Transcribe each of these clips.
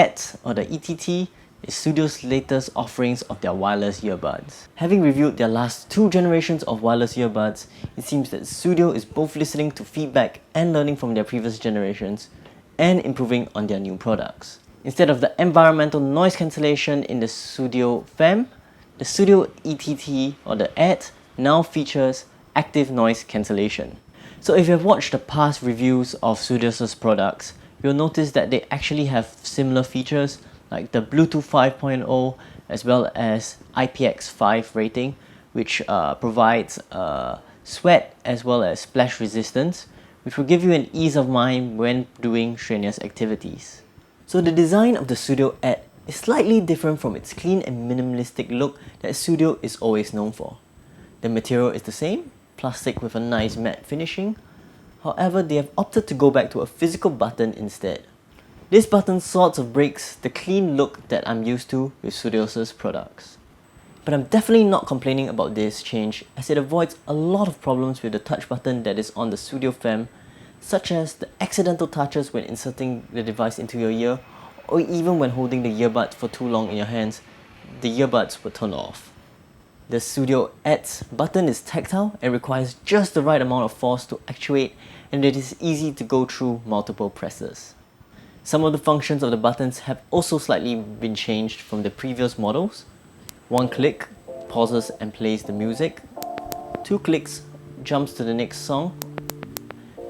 ETT or the ETT is Sudio's latest offerings of their wireless earbuds. Having reviewed their last 2 generations of wireless earbuds, it seems that Sudio is both listening to feedback and learning from their previous generations and improving on their new products. Instead of the environmental noise cancellation in the Sudio FEM, the Sudio ETT or the ETT now features active noise cancellation. So if you have watched the past reviews of Sudio's products, you'll notice that they actually have similar features like the Bluetooth 5.0 as well as IPX5 rating, which provides sweat as well as splash resistance, which will give you an ease of mind when doing strenuous activities. So the design of the Sudio ETT is slightly different from its clean and minimalistic look that Sudio is always known for. The material is the same, plastic with a nice matte finishing. However, they have opted to go back to a physical button instead. This button sort of breaks the clean look that I'm used to with Sudio's products. But I'm definitely not complaining about this change, as it avoids a lot of problems with the touch button that is on the Sudio FEM, such as the accidental touches when inserting the device into your ear, or even when holding the earbuds for too long in your hands, the earbuds will turn off. The Sudio ETT button is tactile and requires just the right amount of force to actuate, and it is easy to go through multiple presses. Some of the functions of the buttons have also slightly been changed from the previous models. 1 click pauses and plays the music. 2 clicks jumps to the next song.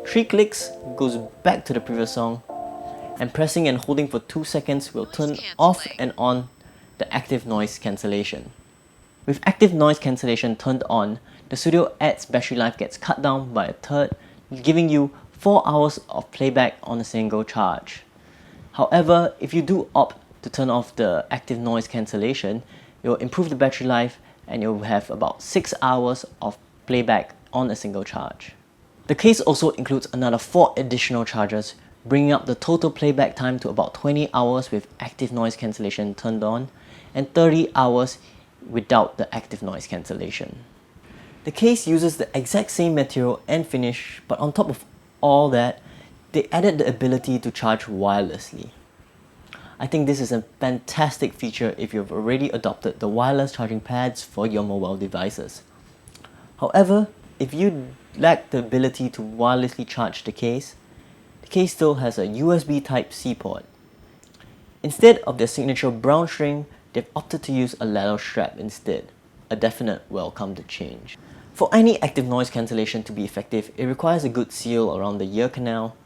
3 clicks goes back to the previous song. And pressing and holding for 2 seconds will turn off and on the active noise cancellation. With active noise cancellation turned on, the Sudio ETT's battery life gets cut down by a third, giving you 4 hours of playback on a single charge. However, if you do opt to turn off the active noise cancellation, it will improve the battery life and you'll have about 6 hours of playback on a single charge. The case also includes another 4 additional charges, bringing up the total playback time to about 20 hours with active noise cancellation turned on and 30 hours without the active noise cancellation. The case uses the exact same material and finish, but on top of all that, they added the ability to charge wirelessly. I think this is a fantastic feature if you've already adopted the wireless charging pads for your mobile devices. However, if you lack the ability to wirelessly charge the case still has a USB Type-C port. Instead of their signature brown string, they've opted to use a leather strap instead, a definite welcome to change. For any active noise cancellation to be effective, it requires a good seal around the ear canal.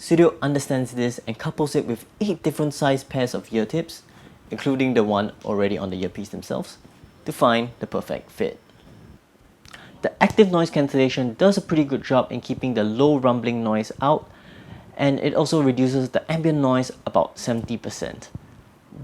Sudio understands this and couples it with 8 different size pairs of ear tips, including the one already on the earpiece themselves, to find the perfect fit. The active noise cancellation does a pretty good job in keeping the low rumbling noise out, and it also reduces the ambient noise about 70%.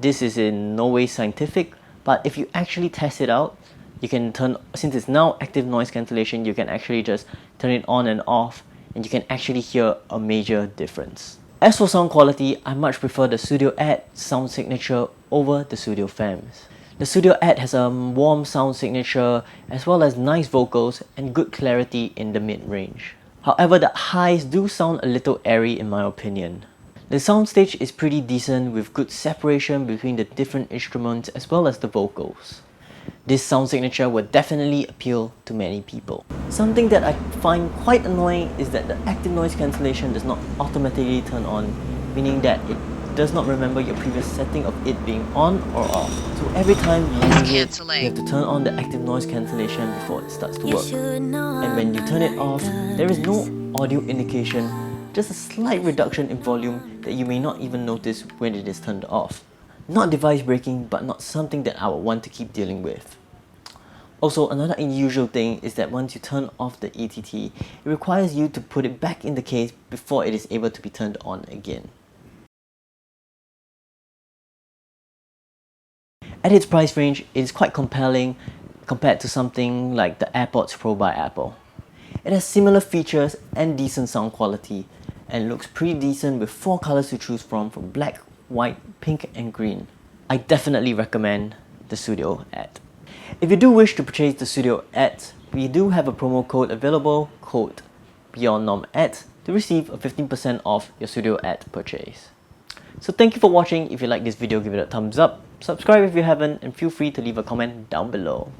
This is in no way scientific, but if you actually test it out, you can since it's now active noise cancellation, you can actually just turn it on and off, and you can actually hear a major difference. As for sound quality, I much prefer the Sudio ETT sound signature over the Sudio FEMs. The Sudio ETT has a warm sound signature as well as nice vocals and good clarity in the mid-range. However, the highs do sound a little airy in my opinion. The soundstage is pretty decent with good separation between the different instruments as well as the vocals. This sound signature will definitely appeal to many people. Something that I find quite annoying is that the active noise cancellation does not automatically turn on, meaning that it does not remember your previous setting of it being on or off. So every time you use it, you have to turn on the active noise cancellation before it starts to work. And when you turn it off, there is no audio indication, just a slight reduction in volume that you may not even notice when it is turned off. Not device breaking, but not something that I would want to keep dealing with. Also, another unusual thing is that once you turn off the ETT, it requires you to put it back in the case before it is able to be turned on again. At its price range, it is quite compelling compared to something like the Airpods Pro by Apple. It has similar features and decent sound quality, and looks pretty decent with 4 colors to choose from black, white, pink and green. I definitely recommend the Sudio ETT. If you do wish to purchase the Sudio ETT, we do have a promo code available, code BeyondNormETT, to receive a 15% off your Sudio ETT purchase. So thank you for watching. If you like this video, give it a thumbs up, subscribe if you haven't, and feel free to leave a comment down below.